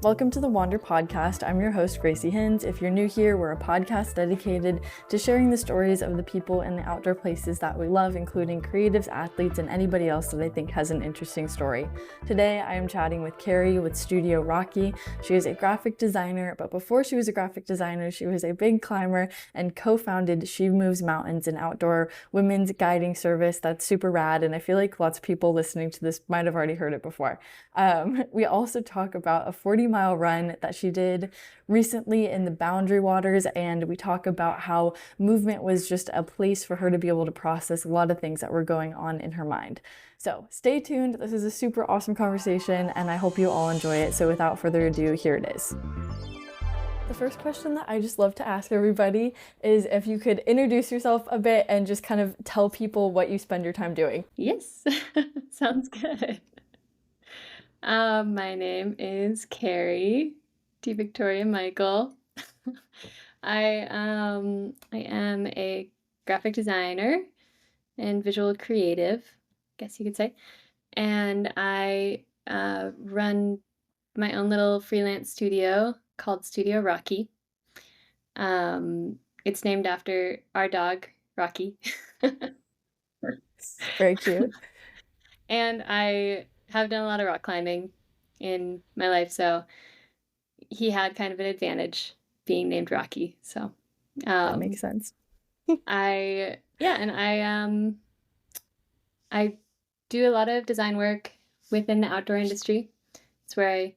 Welcome to the Wander Podcast. I'm your host, Gracie Hins. If you're new here, we're a podcast dedicated to sharing the stories of the people in the outdoor places that we love, including creatives, athletes, and anybody else that I think has an interesting story. Today, I am chatting with Carey with Studio Rocky. She is a graphic designer, but before she was a graphic designer, she was a big climber and co-founded She Moves Mountains, an outdoor women's guiding service that's super rad, and I feel like lots of people listening to this might have already heard it before. We also talk about a 40-mile run that she did recently in the Boundary Waters, and we talk about how movement was just a place for her to be able to process a lot of things that were going on in her mind. So stay tuned. This is a super awesome conversation, and I hope you all enjoy it. So without further ado, here it is. The first question that I just love to ask everybody is if you could introduce yourself a bit and just kind of tell people what you spend your time doing. Yes, sounds good. My name is Carey De Victoria-Michel. I am a graphic designer and visual creative, I guess you could say, and I run my own little freelance studio called Studio Rocky. It's named after our dog, Rocky. Very cute. And I have done a lot of rock climbing in my life, so he had kind of an advantage being named Rocky. So That makes sense. I do a lot of design work within the outdoor industry. It's where I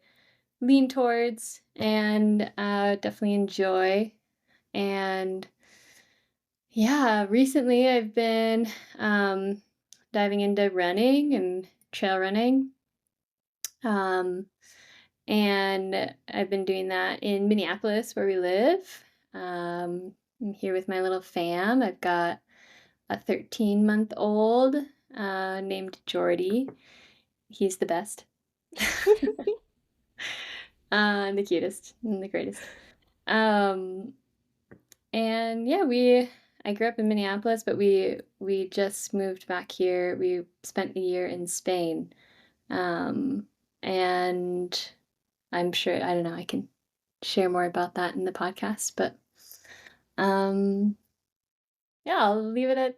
lean towards and definitely enjoy. And yeah, recently I've been diving into running and trail running. And I've been doing that in Minneapolis, where we live. I'm here with my little fam. I've got a 13-month-old named Jordy. He's the best. And the cutest and the greatest. And yeah, I grew up in Minneapolis, but we just moved back here. We spent a year in Spain. And I'm sure, I don't know, I can share more about that in the podcast, but yeah, I'll leave it at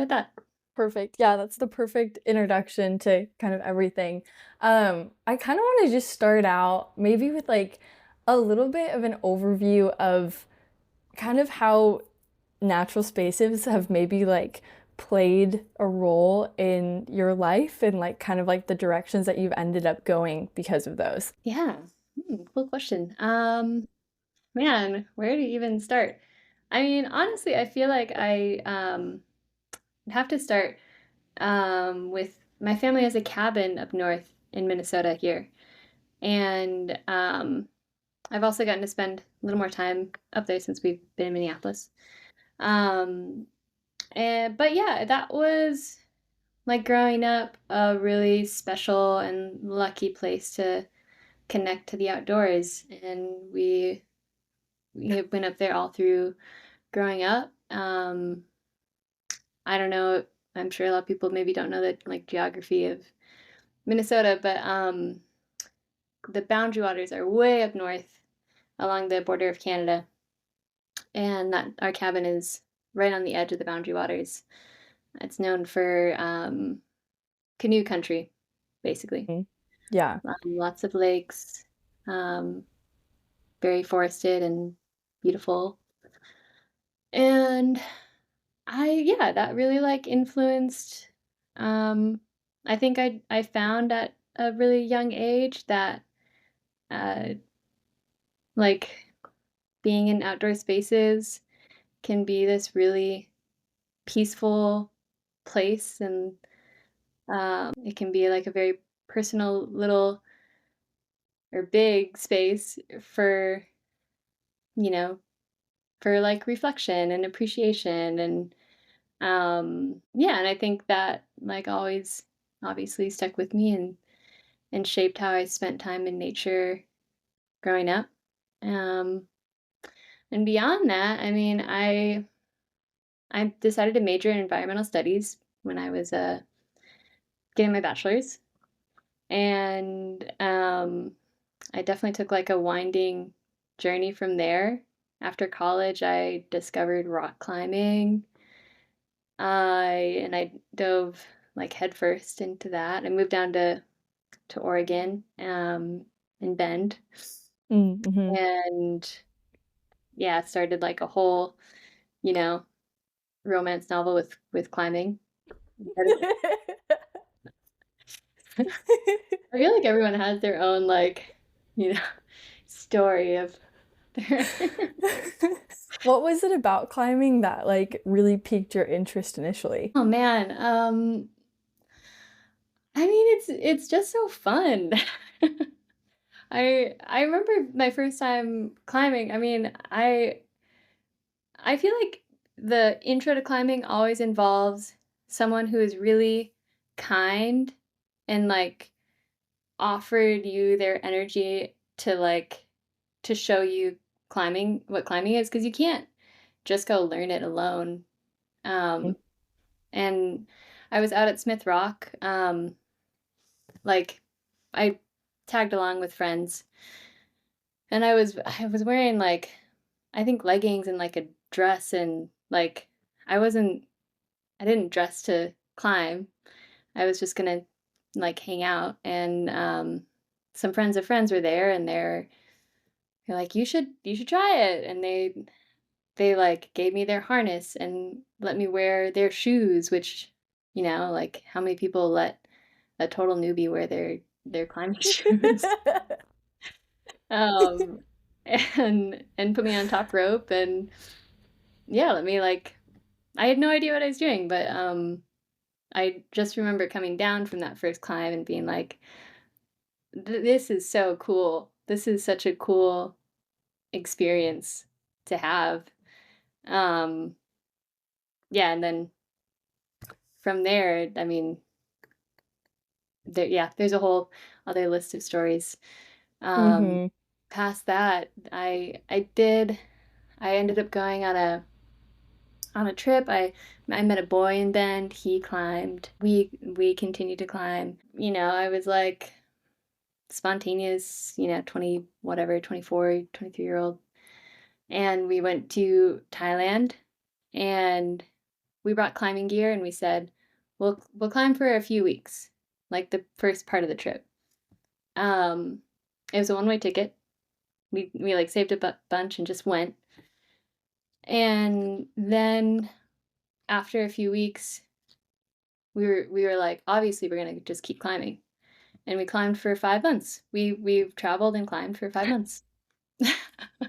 that. Perfect. Yeah, that's the perfect introduction to kind of everything. I kind of want to just start out maybe with like a little bit of an overview of kind of how natural spaces have maybe like played a role in your life and like kind of like the directions that you've ended up going because of those. Yeah. Cool question. Man, where to even start? I mean, honestly, I feel like I have to start with my family has a cabin up north in Minnesota here. And I've also gotten to spend a little more time up there since we've been in Minneapolis. Um, but yeah, that was like growing up a really special and lucky place to connect to the outdoors. And we went up there all through growing up. I don't know, I'm sure a lot of people maybe don't know the like geography of Minnesota, but the Boundary Waters are way up north along the border of Canada. And that our cabin is right on the edge of the Boundary Waters. It's known for canoe country, basically. Mhm. Yeah. Lots of lakes, very forested and beautiful. And yeah, that really like influenced. I think I found at a really young age that uh, like being in outdoor spaces can be this really peaceful place, and it can be like a very personal little or big space for, you know, for like reflection and appreciation. And yeah, and I think that like always obviously stuck with me and shaped how I spent time in nature growing up. Um, and beyond that, I mean, I decided to major in environmental studies when I was getting my bachelor's. And I definitely took like a winding journey from there. After college, I discovered rock climbing. I dove like headfirst into that. I moved down to Oregon, in Bend, Mm-hmm. and yeah, started like a whole, you know, romance novel with climbing. I feel like everyone has their own like, you know, story of their What was it about climbing that like really piqued your interest initially? Oh man, I mean it's just so fun. I remember my first time climbing. I mean, I feel like the intro to climbing always involves someone who is really kind and like offered you their energy to like to show you climbing what climbing is because you can't just go learn it alone. Um, and I was out at Smith Rock. Like I tagged along with friends, and I was wearing like I think leggings and like a dress, and like I wasn't I didn't dress to climb. I was just gonna like hang out, and some friends of friends were there, and they're like, you should try it, and they like gave me their harness and let me wear their shoes, which like how many people let a total newbie wear their climbing shoes? Um, and put me on top rope, and yeah, let me like I had no idea what I was doing, but I just remember coming down from that first climb and being like, This is so cool. This is such a cool experience to have." Um, yeah, and then from there, I mean, there's a whole other list of stories. Um, Mm-hmm. Past that, I ended up going on a trip. I met a boy in Bend. He climbed. We continued to climb. I was like spontaneous, 20 whatever, 24, 23-year-old. And we went to Thailand, and we brought climbing gear, and we said, we'll climb for a few weeks, like the first part of the trip. Um, it was a one-way ticket. We like saved a bunch and just went. And then after a few weeks, we were like, obviously we're gonna just keep climbing. And we climbed for 5 months. We've traveled and climbed for 5 months.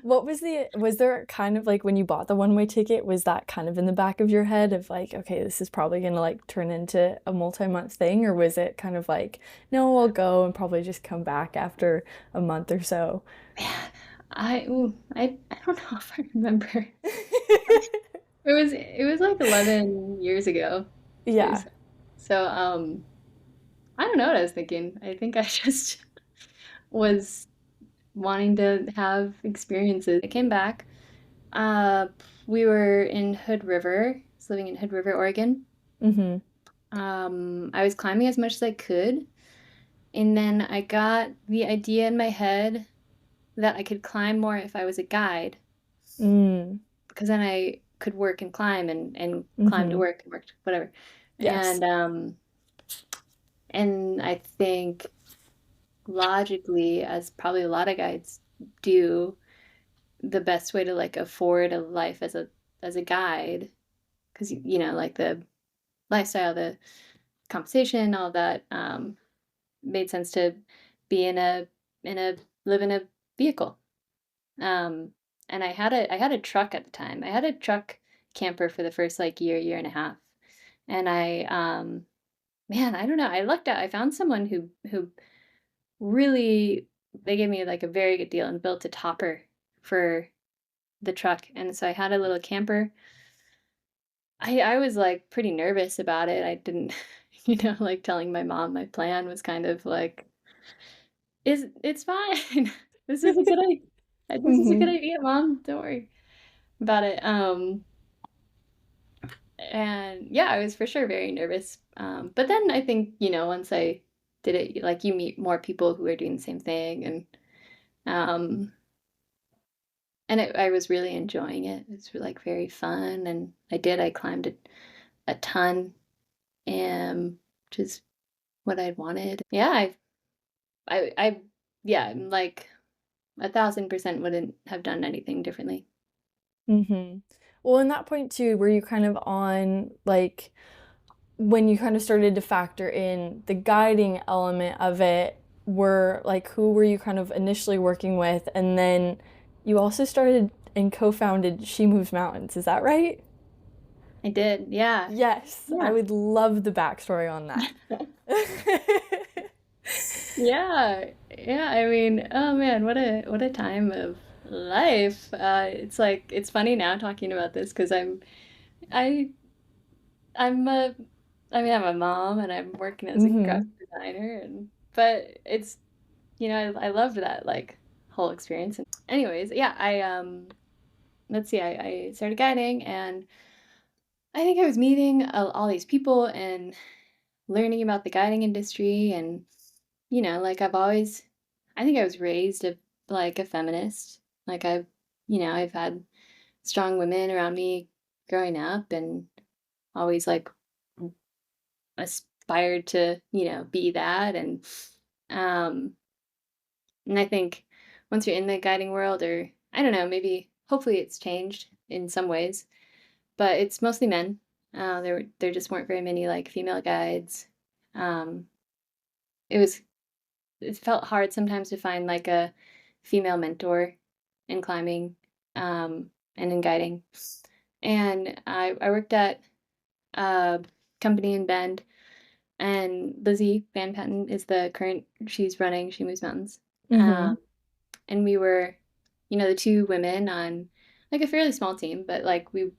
Was there kind of like when you bought the one-way ticket, was that kind of in the back of your head of like, okay, this is probably gonna like turn into a multi-month thing, or was it kind of like, no, I'll go and probably just come back after a month or so? Man, I don't know if I remember. It was like 11 years ago. Yeah. So I don't know what I was thinking. I think I just was wanting to have experiences. I came back. Uh we were in Hood River. I was living in Hood River, Oregon. Mm-hmm. I was climbing as much as I could, and then I got the idea in my head that I could climb more if I was a guide, Mm. because then I could work and climb and climb to Mm-hmm. work and work whatever. Yes. And I think logically, as probably a lot of guides do, the best way to like afford a life as a guide, because like the lifestyle, the compensation, all of that, made sense to be in a live in a vehicle. Um, and I had a truck at the time. I had a truck camper for the first like year and a half. And man, I don't know. I lucked out. I found someone who really they gave me like a very good deal and built a topper for the truck. And so I had a little camper. I was like pretty nervous about it. I didn't, like telling my mom my plan was kind of like, it's fine. This is a good idea. This is a good Mm-hmm. idea, Mom. Don't worry about it. And yeah, I was for sure very nervous. But then I think, once I did it, like you meet more people who are doing the same thing, and Um, and I was really enjoying it. It's like very fun, and I climbed a ton, which is what I'd wanted. Yeah, I yeah, I'm like 1,000% wouldn't have done anything differently. Mm-hmm. Well, in that point too, were you kind of on like when you kind of started to factor in the guiding element of it, were like who were you kind of initially working with? And then you also started and co-founded She Moves Mountains, is that right? I did, yeah. Yes, I Yeah. would love the backstory on that. Yeah. Yeah, I mean, oh man, what a time of life. It's like it's funny now talking about this because I I'm a I mean, I'm a mom and I'm working as a graphic Mm-hmm. designer and but it's I loved that like whole experience. And anyways, yeah, I let's see, I started guiding and I think I was meeting all these people and learning about the guiding industry and like I think I was raised like a feminist. Like I've had strong women around me growing up and always like aspired to, be that um and I think once you're in the guiding world or I don't know, maybe hopefully it's changed in some ways, but it's mostly men. There just weren't very many like female guides. Um it was it felt hard sometimes to find like a female mentor in climbing and in guiding. And I worked at a company in Bend, and Lizzie Van Patten is the current, she's running She Moves Mountains. Mm-hmm. Um, and we were, the two women on like a fairly small team, but like we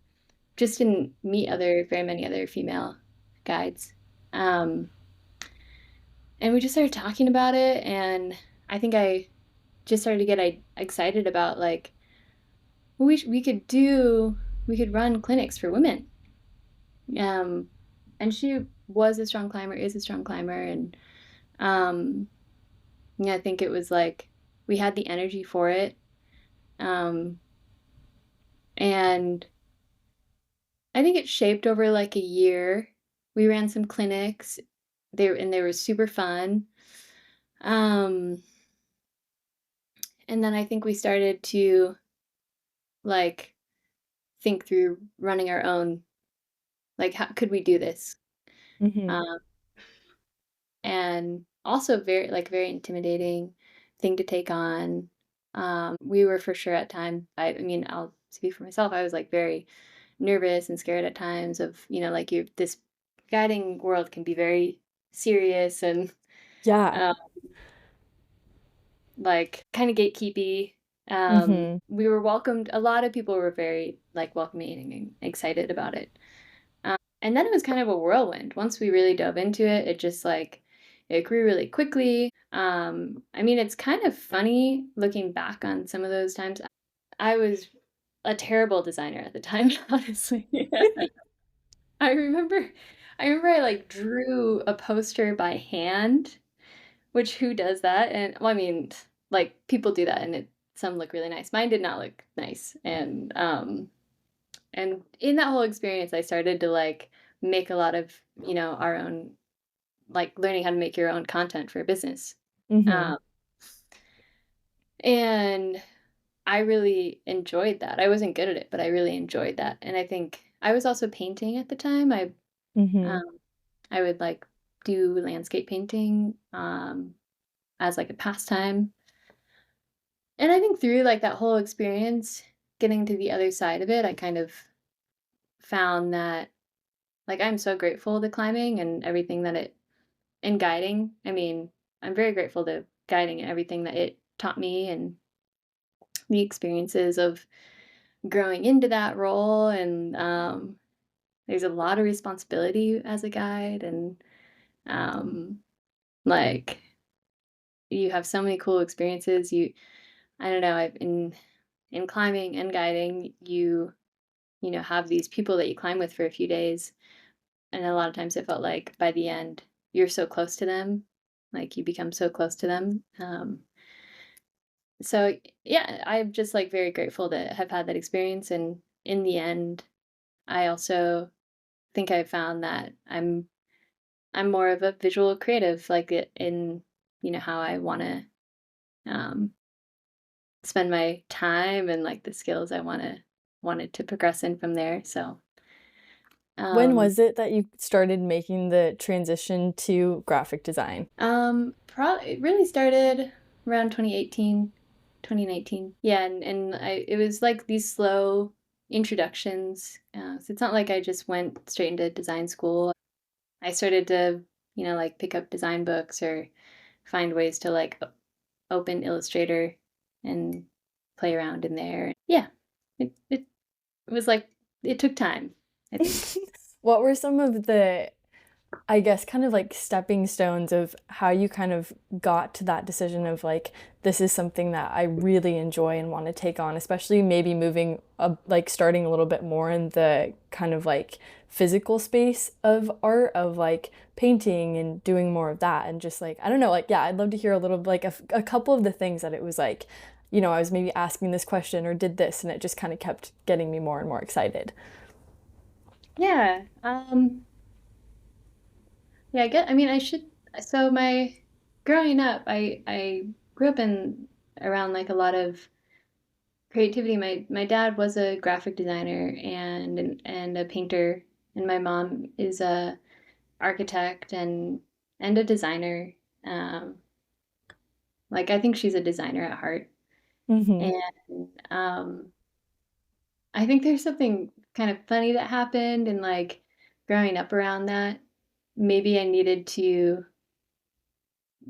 just didn't meet very many other female guides. Um, and we just started talking about it, and I think I just started to get excited about like we could run clinics for women. Um, and she was a strong climber, is a strong climber, and um, yeah, I think it was like we had the energy for it. Um, and I think it shaped over like a year. We ran some clinics. They were super fun. Um, and then I think we started to like think through running our own, like how could we do this? Mm-hmm. Um, and also very intimidating thing to take on. We were for sure at times. I mean, I'll speak for myself. I was like very nervous and scared at times of like you this guiding world can be very serious and Yeah. uh, like kind of gatekeepy. Mm-hmm. We were welcomed. A lot of people were very like welcoming and excited about it. And then it was kind of a whirlwind. Once we really dove into it, it just like it grew really quickly. I mean, it's kind of funny looking back on some of those times. I was a terrible designer at the time, honestly. I remember I like drew a poster by hand, which who does that? And well, I mean, like people do that and some look really nice. Mine did not look nice. And in that whole experience, I started to like make a lot of, our own, like learning how to make your own content for a business. Mm-hmm. Um, and I really enjoyed that. I wasn't good at it, but I really enjoyed that. And I think I was also painting at the time. Mm-hmm. Um, I would like do landscape painting as like a pastime. And I think through like that whole experience, getting to the other side of it, I kind of found that like I'm so grateful to climbing and everything that it and guiding. I mean, I'm very grateful to guiding and everything that it taught me and the experiences of growing into that role. And there's a lot of responsibility as a guide, and um, like you have so many cool experiences. I don't know, I've in climbing and guiding, you have these people that you climb with for a few days, and a lot of times it felt like by the end you're so close to them, like you become so close to them. So yeah, I'm just like very grateful to have had that experience. And in the end, I also think I found that I'm more of a visual creative, like in how I want to um, spend my time and like the skills I wanted to progress in from there. So When um, was it that you started making the transition to graphic design? probably it really started around 2018, 2019. Yeah, and it was like these slow introductions. So it's not like I just went straight into design school. I started to, like pick up design books or find ways to like open Illustrator and play around in there. Yeah, it was like it took time, I think. What were some of the, I guess, kind of like stepping stones of how you kind of got to that decision of like, this is something that I really enjoy and want to take on, especially maybe moving up, like starting a little bit more in the kind of like physical space of art, of like painting and doing more of that. And just like, I don't know, like, yeah, I'd love to hear a little, like a couple of the things that it was like, I was maybe asking this question or did this, and it just kind of kept getting me more and more excited. Yeah. Yeah, I mean, I should. So my growing up, I grew up in around like a lot of creativity. My dad was a graphic designer and a painter, and my mom is a architect and a designer. Um, like I think she's a designer at heart, Mm-hmm. and I think there's something kind of funny that happened, and like growing up around that, maybe I needed to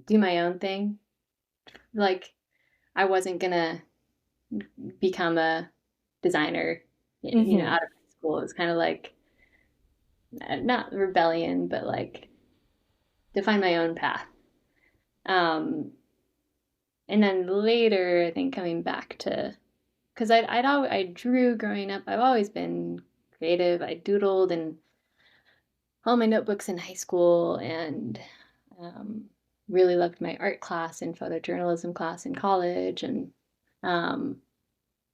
do my own thing. Like I wasn't gonna become a designer, Mm-hmm. out of high school. It was kind of like not rebellion, but like to find my own path. Um, and then later, I think coming back to because I drew growing up. I've always been creative. I doodled and all my notebooks in high school, and um, really loved my art class and photojournalism class in college, and um,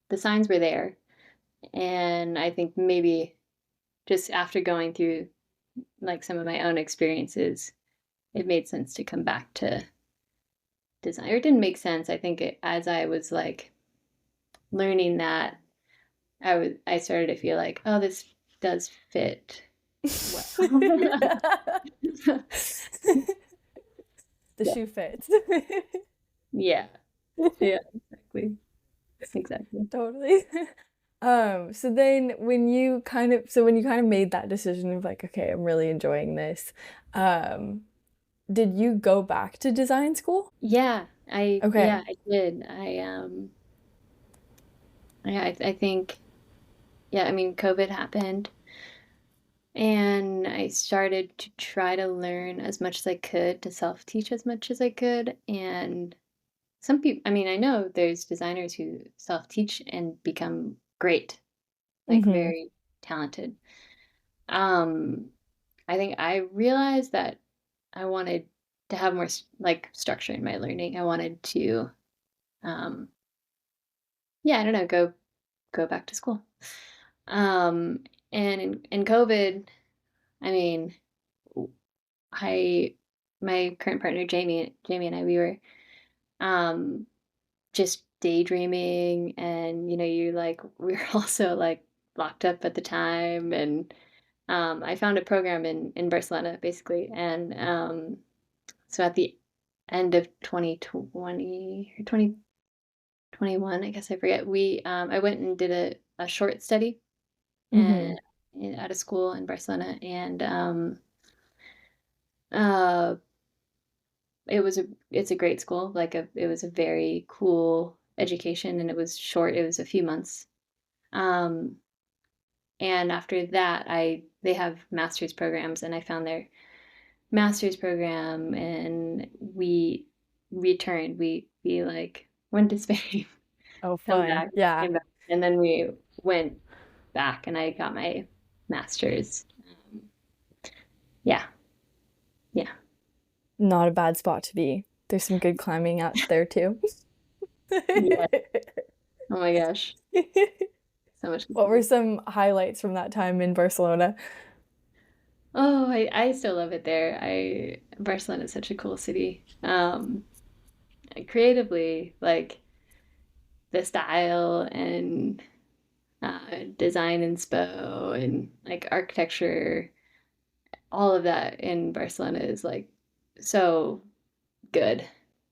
the signs were there. And I think maybe just after going through like some of my own experiences, it made sense to come back to design. Or it didn't make sense. I think as I was like learning that, I started to feel like, oh, this does fit well. The Yeah. shoe fits. Yeah. Yeah. Exactly. Exactly. Totally. So then when you kind of made that decision of like, okay, I'm really enjoying this, um, did you go back to design school? Yeah, Okay. I did. I think, yeah, I mean, COVID happened, and I started to try to learn as much as I could, to self-teach as much as I could. And some people, I mean, I know there's designers who self-teach and become great, like Mm-hmm. very talented. Um, I think I realized that I wanted to have more like structure in my learning. I wanted to, um, yeah, I don't know, go back to school. Um, and in COVID, I mean, I my current partner Jamie and I, we were um just daydreaming, and you like we were also like locked up at the time. And I found a program in Barcelona basically. And so at the end of 2020 or 2021, I guess, I forget, we I went and did a short study Mm-hmm. and at a school in Barcelona. And uh it's a great school. Like it was a very cool education, and it was short. It was a few months. Um, and after that, I they have master's programs, and I found their master's program, and we returned. We like went to Spain, Oh, come fun. back, Yeah. came back, and then we went back, and I got my master's. Yeah, yeah. Not a bad spot to be. There's some good climbing out there too. Yeah. Oh my gosh. So much What were confetti. some highlights from that time in Barcelona? Oh, I still love it there. Barcelona is such a cool city. Creatively, like the style and design inspo and like architecture, all of that in Barcelona is like so good.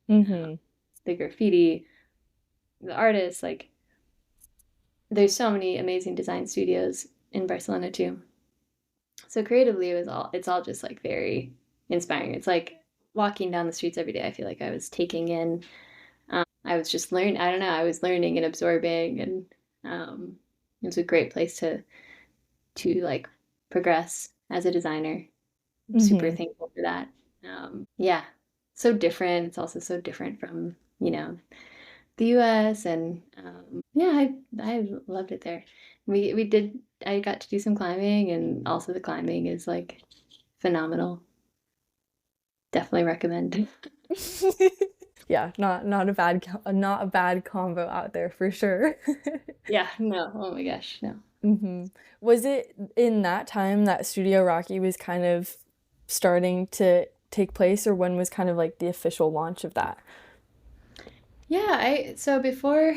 Mm-hmm. The graffiti, the artists, like there's so many amazing design studios in Barcelona too. So creatively, it's all just like very inspiring. It's like walking down the streets every day. I feel like I was taking in. I was just learning. I don't know. I was learning and absorbing, and it was a great place to like progress as a designer. I'm super Mm-hmm. thankful for that. Yeah, so different. It's also so different from the U.S. and yeah, I loved it there. We did. I got to do some climbing, and also the climbing is like phenomenal. Definitely recommend. Yeah, not a bad combo out there for sure. Yeah, no. Oh my gosh, no. Hmm. Was it in that time that Studio Rocky was kind of starting to take place, or when was kind of like the official launch of that? Yeah, I so before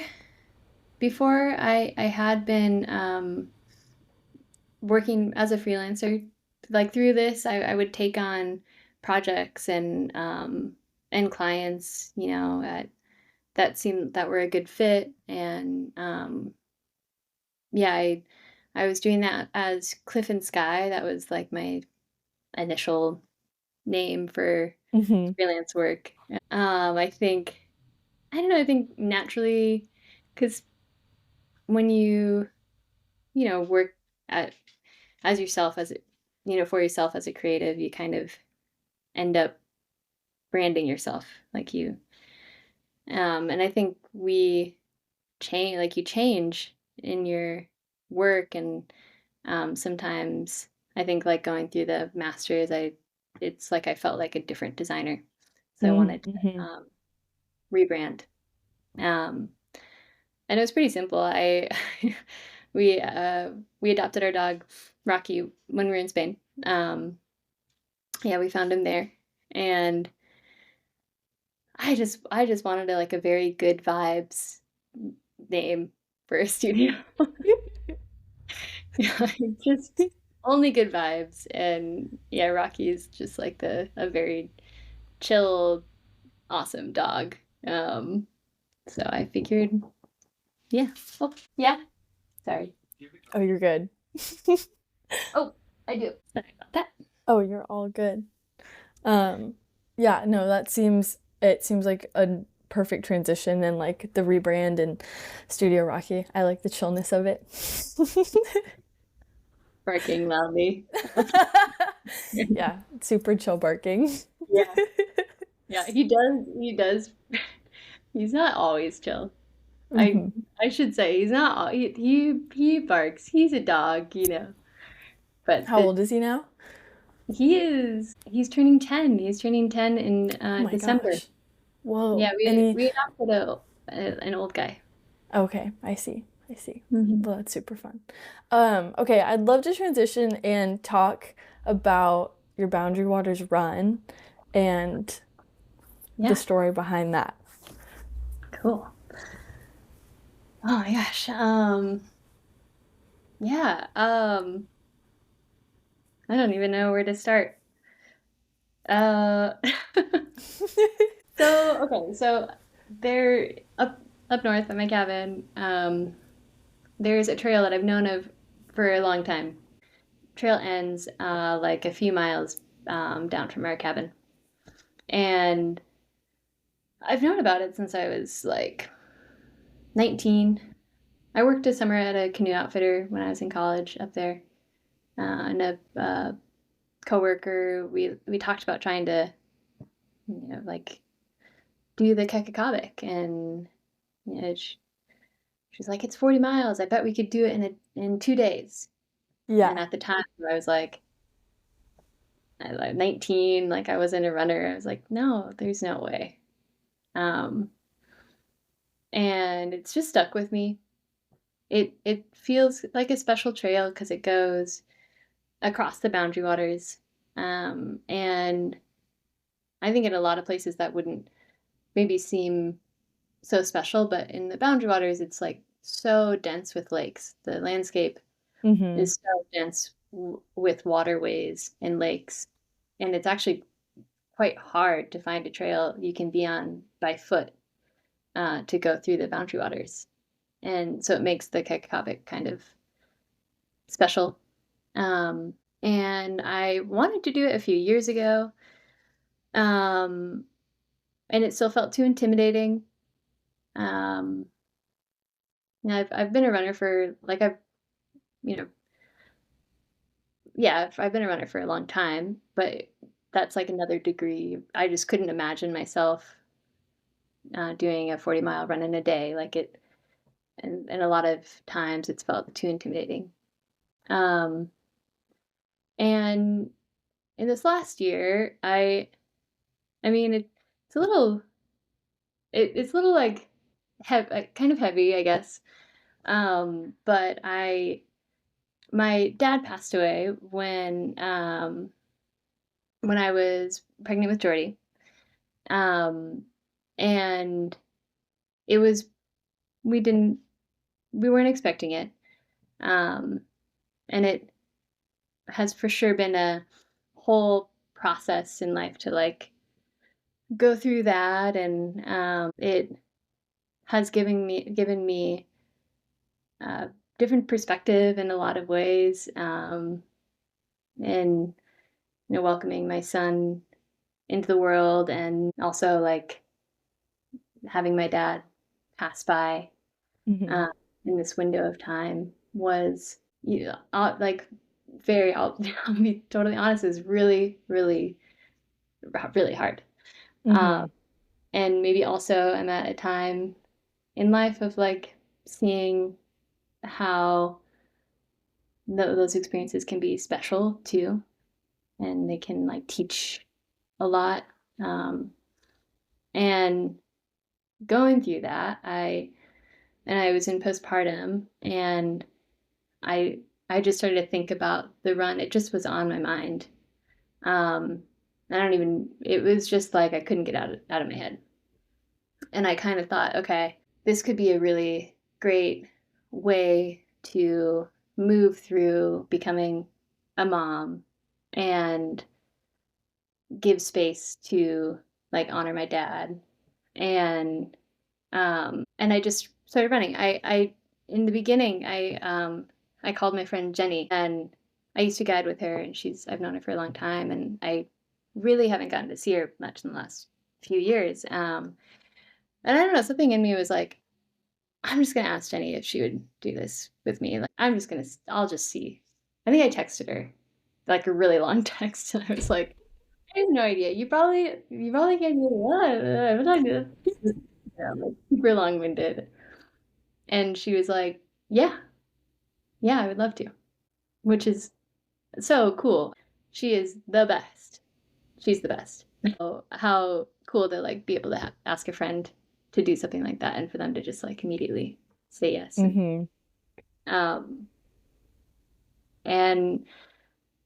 I had been working as a freelancer. Like through this, I would take on projects and clients, that were a good fit. And yeah, I was doing that as Cliff and Sky. That was like my initial name for Hmm. freelance work. I think I don't know. I think naturally, because when you work at as yourself as for yourself as a creative, you kind of end up branding yourself like you. And I think we change, like you change in your work, and sometimes I think like going through the masters, it's like I felt like a different designer, so I wanted to Mm-hmm. rebrand. Um, and it was pretty simple. I we uh, we adopted our dog Rocky when we were in Spain. Yeah, we found him there, and I just wanted like a very good vibes name for a studio. Yeah, like, just only good vibes. And yeah, Rocky's just like the a very chill, awesome dog. So I figured, yeah. Oh, yeah. Sorry. Oh, you're good. Oh, I do. Sorry about that. Oh, you're all good. Um, yeah, no, it seems like a perfect transition and like the rebrand and Studio Rocky. I like the chillness of it. Barking loudly. Yeah, super chill barking. Yeah. Yeah, he does. He does. He's not always chill. I Hmm. I should say he's not. He barks. He's a dog. But How old is he now? he's turning 10. He's turning 10 in Oh my December. gosh. Whoa. Yeah, And he, we adopted an old guy. okay, I see. I see. Hmm. Well, that's super fun. Okay, I'd love to transition and talk about your Boundary Waters run and the Yeah, story behind that. cool. Oh my gosh. Yeah. I don't even know where to start. Uh, so there up north at my cabin, there's a trail that I've known of for a long time. Trail ends like a few miles down from our cabin, and I've known about it since I was like 19. I worked a summer at a canoe outfitter when I was in college up there, and a coworker we talked about trying to like do the Kekakabik, and she's like, it's 40 miles. I bet we could do it in 2 days. And Yeah. at the time, I was like, 19, like I wasn't a runner. I was like, no, there's no way. Um, and it's just stuck with me. It feels like a special trail because it goes across the Boundary Waters, and I think in a lot of places that wouldn't maybe seem so special, but in the Boundary Waters, it's like so dense with lakes. The landscape Mm-hmm. is so dense with waterways and lakes, and it's actually quite hard to find a trail you can be on by foot to go through the Boundary Waters. And so it makes the Kekavik kind of special. Um, and I wanted to do it a few years ago, um, and it still felt too intimidating. Um, I've been a runner for like I've you know yeah I've been a runner for a long time, but that's like another degree. I just couldn't imagine myself doing a 40-mile run in a day. Like it, and a lot of times it's felt too intimidating. Um, and in this last year, I mean, it's a little, it's a little like kind of heavy, I guess. But my dad passed away when I was pregnant with Jordy. Um, and it was, we didn't, we weren't expecting it. Um, and it has for sure been a whole process in life to like go through that, and it has given me uh, different perspective in a lot of ways, and welcoming my son into the world, and also like having my dad pass by Mm-hmm. uh, in this window of time was like very I'll be totally honest, is really really hard. Mm-hmm. Um, and maybe also I'm at a time in life of like seeing how those experiences can be special too, and they can like teach a lot. Um, and going through that, I was in postpartum, and I I just started to think about the run. It just was on my mind. Um, I don't even. It was just like I couldn't get out of my head. And I kind of thought, okay, this could be a really great way to move through becoming a mom and give space to like honor my dad, and and I just started running. I in the beginning I called my friend Jenny, and I used to guide with her, and I've known her for a long time, and I really haven't gotten to see her much in the last few years. And I don't know, something in me was like, I'm just gonna ask Jenny if she would do this with me. Like, I'll just see. I think I texted her like a really long text, and I was like, I have no idea. You probably can't do what? I'm not good. Yeah, like super long winded. And she was like, yeah, yeah, I would love to, which is so cool. She is the best. She's the best. So how cool to like be able to ask a friend to do something like that, and for them to just like immediately say yes. Mm-hmm. Um, and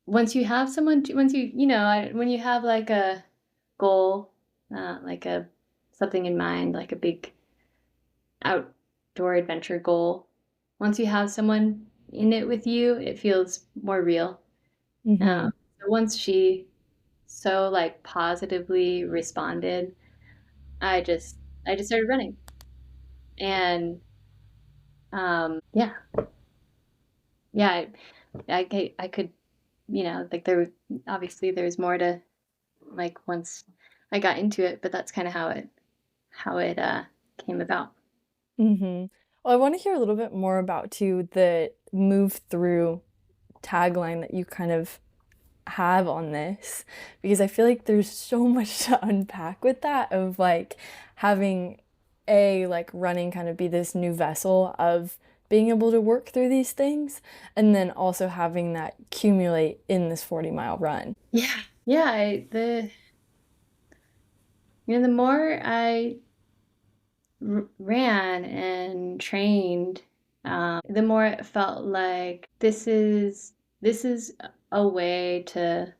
once you have someone, once when you have like a goal, like a something in mind, like a big outdoor adventure goal, once you have someone in it with you, it feels more real. Mm-hmm. So once she so like positively responded, I just I just started running, and yeah, yeah, I could, like obviously there's more to like once I got into it, but that's kind of how it came about. Mm-hmm. Well, I want to hear a little bit more about too the move through tagline that you kind of have on this, because I feel like there's so much to unpack with that, of like having like running kind of be this new vessel of being able to work through these things, and then also having that accumulate in this 40-mile run. Yeah, yeah. The more ran and trained, the more it felt like this is a way to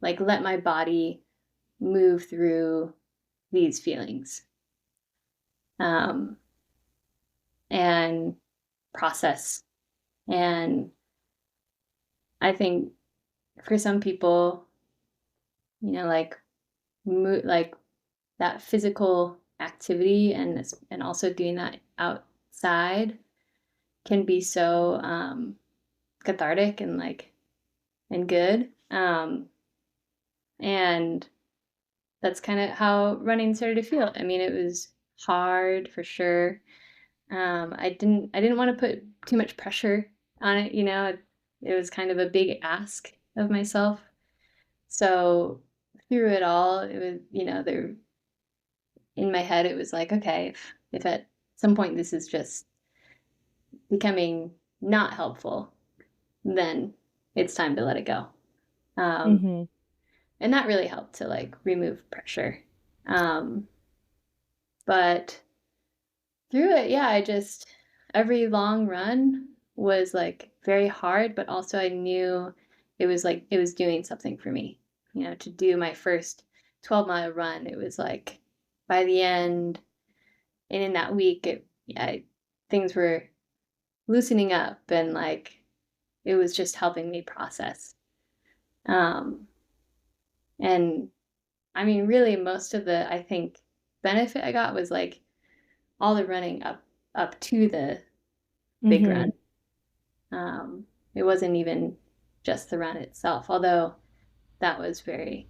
like let my body move through these feelings, um, and process. And I think for some people, like like that physical activity and also doing that outside can be so cathartic and like and good. And that's kind of how running started to feel. I mean, it was hard for sure. I didn't want to put too much pressure on it, it was kind of a big ask of myself. So through it all, it was, there in my head, it was like, okay, if at some point this is just becoming not helpful, then it's time to let it go. Um, Mm-hmm. and that really helped to like remove pressure. But through it, yeah, every long run was like very hard, but also I knew it was like it was doing something for me. To do my first 12-mile run, it was like by the end and in that week, yeah, things were loosening up and like it was just helping me process. Um, and I mean, really, most of the I think benefit I got was like all the running up to the big Mm-hmm. run. It wasn't even just the run itself, although that was very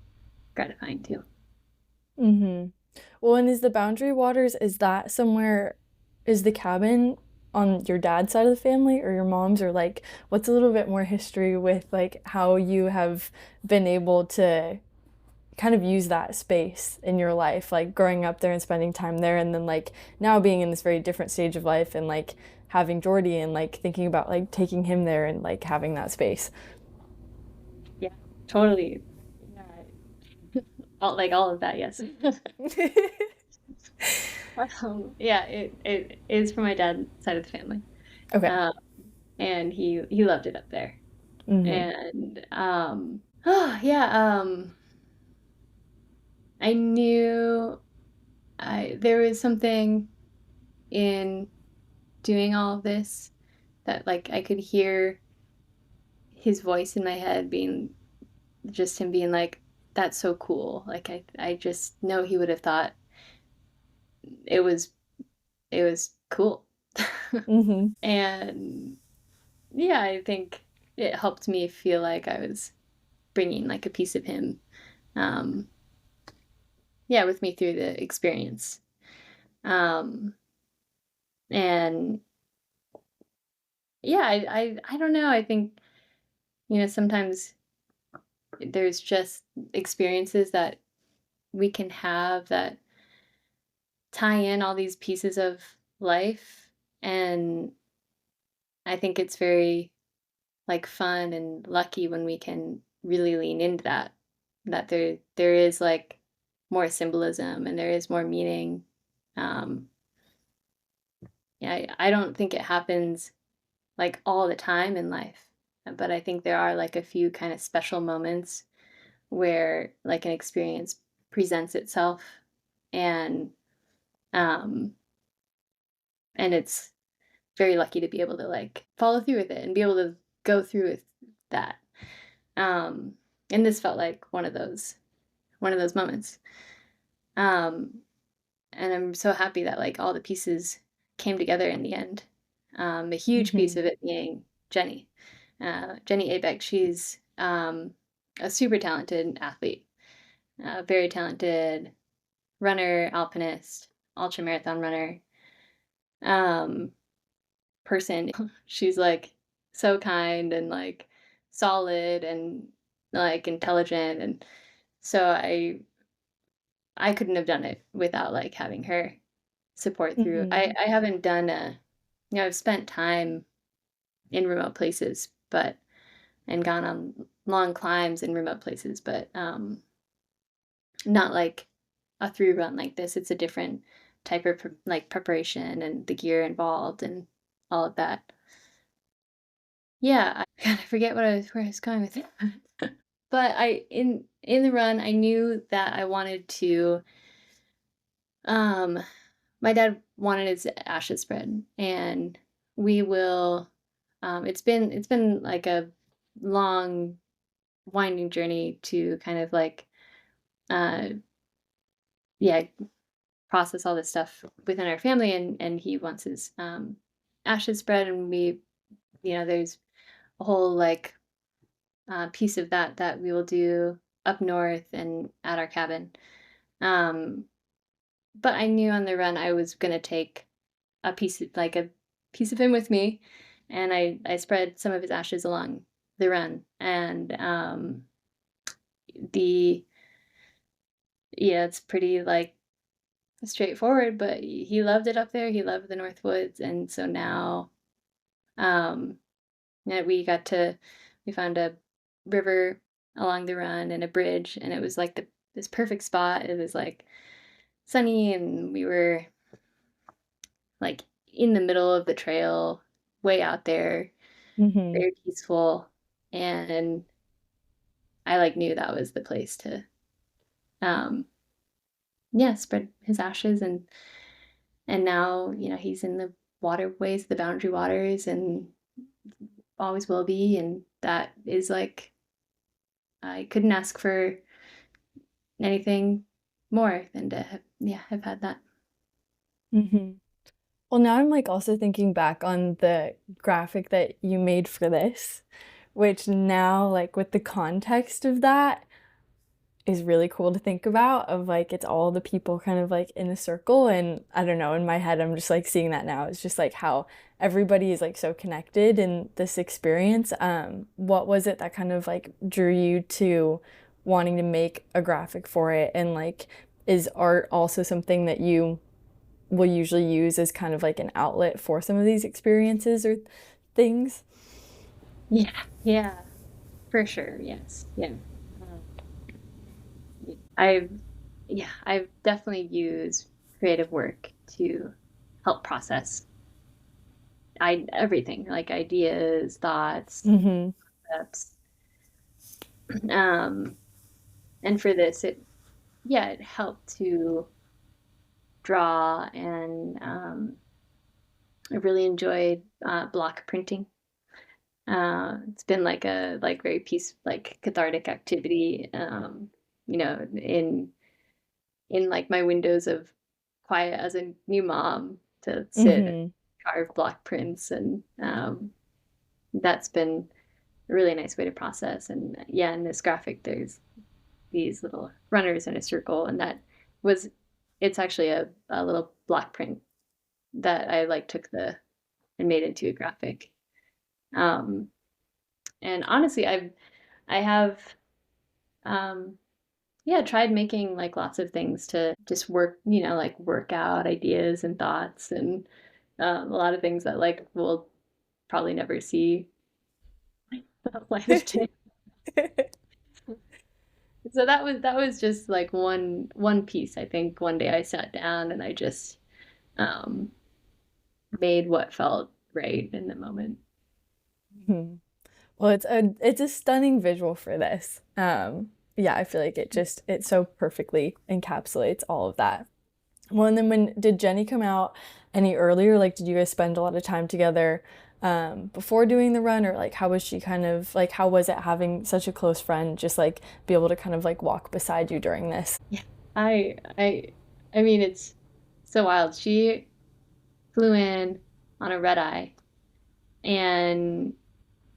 gratifying too. Mm-hmm. Well, and is the Boundary Waters, is that somewhere, is the cabin on your dad's side of the family or your mom's, or like what's a little bit more history with like how you have been able to kind of use that space in your life, like growing up there and spending time there, and then like now being in this very different stage of life and like having Jordy and like thinking about like taking him there and like having that space. Yeah, totally. Yeah, all of that, yes. Yeah, it is from my dad's side of the family. Okay. Um, and he loved it up there. Mm-hmm. And oh yeah, I knew I there was something in doing all of this that like I could hear his voice in my head being just him being like, that's so cool. Like I just know he would have thought it was it was cool. Mm-hmm. And yeah, I think it helped me feel like I was bringing like a piece of him, um, yeah, with me through the experience. Um, and yeah, I don't know. I think, sometimes there's just experiences that we can have that tie in all these pieces of life. And I think it's very like fun and lucky when we can really lean into that there is like more symbolism and there is more meaning. Um, yeah, I don't think it happens like all the time in life, but I think there are like a few kind of special moments where like an experience presents itself, and um and it's very lucky to be able to like follow through with it and be able to go through with that. Um and this felt like one of those moments. Um and I'm so happy that like all the pieces came together in the end. A huge piece Mm-hmm. of it being Jenny. Jenny Abeck, she's a super talented athlete, very talented runner, alpinist, ultra marathon runner, um, person. She's like so kind and like solid and like intelligent, and so I couldn't have done it without like having her support through. Mm-hmm. I haven't done I've spent time in remote places, but and gone on long climbs in remote places, but not like a through run like this. It's a different type of like preparation and the gear involved and all of that. Yeah, I forget where I was going with it. But in the run, I knew that I wanted to um my dad wanted his ashes spread, and we will it's been like a long winding journey to kind of like uh yeah, process all this stuff within our family, and he wants his ashes spread, and we, there's a whole like piece of that we will do up north and at our cabin. Um, but I knew on the run I was gonna take a piece of him with me, and I spread some of his ashes along the run, and the yeah, it's pretty like straightforward, but he loved it up there. He loved the North Woods, and so now, um, yeah, we found a river along the run and a bridge, and it was like this perfect spot. It was like sunny, and we were like in the middle of the trail, way out there, Mm-hmm. very peaceful, and I like knew that was the place to, um, yeah, spread his ashes, and now he's in the waterways, the Boundary Waters, and always will be, and that is like I couldn't ask for anything more than to have had that. Mm-hmm. Well, now I'm like also thinking back on the graphic that you made for this, which now, like, with the context of that, is really cool to think about. Of like, it's all the people kind of like in a circle. And I don't know, in my head, I'm just like seeing that now. It's just like how everybody is like so connected in this experience. What was it that kind of like drew you to wanting to make a graphic for it? And like, is art also something that you will usually use as kind of like an outlet for some of these experiences or things? Yeah, yeah, for sure. Yes, yeah. Um, I've I've definitely used creative work to help process everything like ideas, thoughts, Mm-hmm. concepts. Um, and for this, it helped to draw, and I really enjoyed block printing. It's been like a very like cathartic activity. In like my windows of quiet as a new mom to sit and Mm-hmm. carve block prints, and that's been a really nice way to process. And yeah, in this graphic, there's these little runners in a circle, and was it's actually a little block print that I like took the and made into a graphic. Um, and honestly, I have yeah, tried making like lots of things to just like work out ideas and thoughts, and a lot of things that like we'll probably never see the light of day. So that was just like one piece. I think one day I sat down and I just um, made what felt right in the moment. Well, it's a stunning visual for this. Yeah, I feel like it so perfectly encapsulates all of that. Well, and then when did Jenny come out any earlier? Like, did you guys spend a lot of time together before doing the run, or like how was she kind of like how was it having such a close friend just like be able to kind of like walk beside you during this? Yeah, I I I mean it's so wild. She flew in on a red eye, and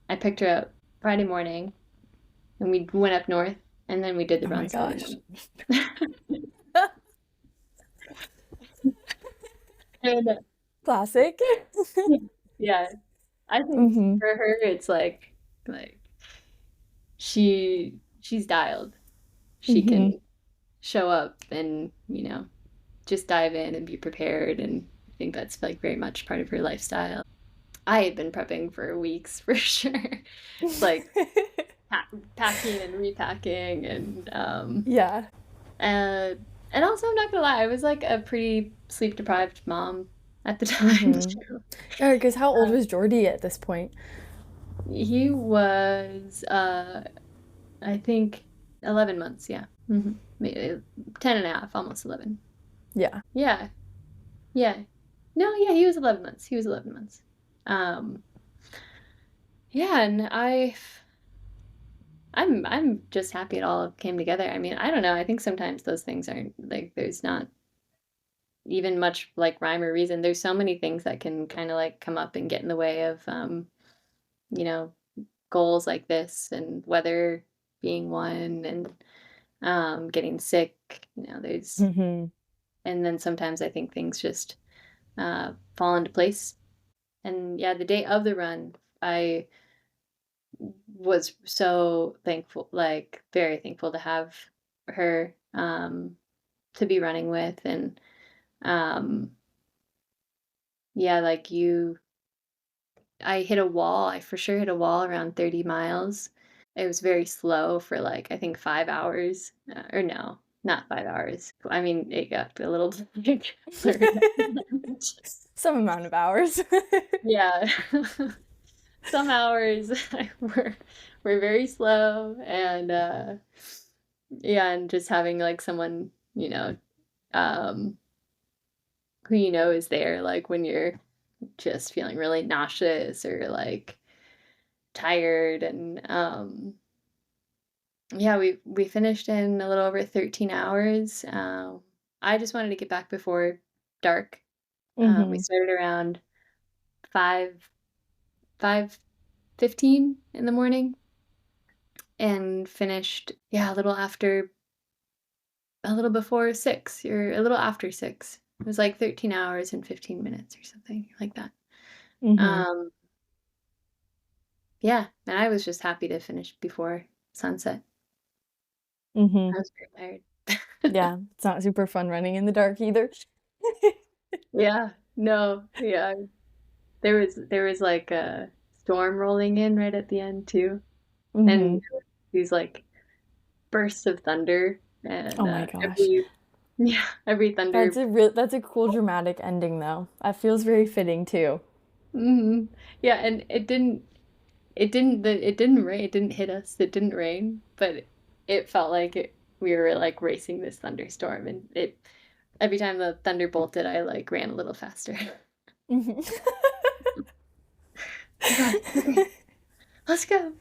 I picked her up Friday morning, and we went up north, and then we did the Oh my run Sunday gosh. morning. And Classic. yeah, I think Mm-hmm. for her it's like she's dialed. She Mm-hmm. can show up and, just dive in and be prepared, and I think that's like very much part of her lifestyle. I had been prepping for weeks for sure. Like packing and repacking, and Yeah. uh And also, I'm not gonna lie, I was like a pretty sleep deprived mom at the time Mm-hmm. too. Yeah, because how old Uh, was Jordy at this point? he was, I think 11 months, yeah. Maybe 10 and a half, almost 11. Yeah. Yeah, yeah. No, yeah, he was 11 months. He was 11 months. Um, yeah, and I'm just happy it all came together. I mean, I don't know. I think sometimes those things aren't like there's not even much like rhyme or reason. There's so many things that can kind of like come up and get in the way of you know, goals like this, and weather being one, and getting sick, there's Mm-hmm. and then sometimes I think things just fall into place. And yeah, the day of the run, I was so thankful, like very thankful to have her to be running with. And um yeah, like I hit a wall. I for sure hit a wall around 30 miles. It was very slow for like I think 5 hours, or no, not 5 hours. I mean, it got a little blurry. Some amount of hours. Yeah. Some hours were very slow, and yeah, and just having like someone, um who is there like when you're just feeling really nauseous or like tired. And yeah, we finished in a little over 13 hours. I just wanted to get back before dark. We Mm-hmm. started around 5 5:15 in the morning, and finished, yeah, a little before 6, or a little after 6. It was like 13 hours and 15 minutes or something like that. Mm-hmm. Um, yeah, and I was just happy to finish before sunset. Mm-hmm. I was very tired. Yeah, it's not super fun running in the dark either. Yeah, no, yeah. There was like a storm rolling in right at the end too, and Mm-hmm. these like bursts of thunder, and Oh my gosh. every yeah, every thunder. That's a cool dramatic ending though. That feels very fitting too. Yeah, and it didn't rain. It didn't hit us. It didn't rain, but it felt like we were like racing this thunderstorm, and it every time the thunder bolted, I like ran a little faster. Mhm. Oh God, okay, let's go.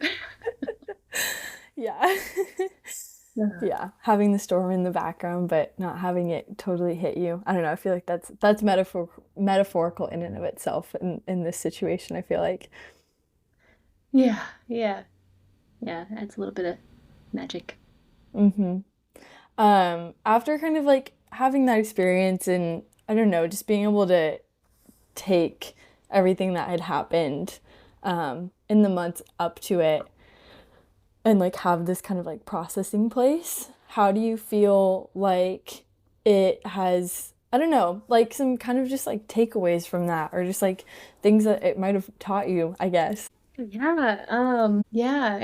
Yeah. Yeah. Yeah, having the storm in the background but not having it totally hit you. I don't know, I feel like that's metaphorical in and of itself in this situation, I feel like. Yeah, yeah, yeah. That's a little bit of magic. Hmm. After kind of like having that experience and I don't know, just being able to take everything that had happened in the months up to it and like have this kind of like processing place, how do you feel like it has, I don't know, like some kind of just like takeaways from that or just like things that it might have taught you, I guess. Yeah, yeah,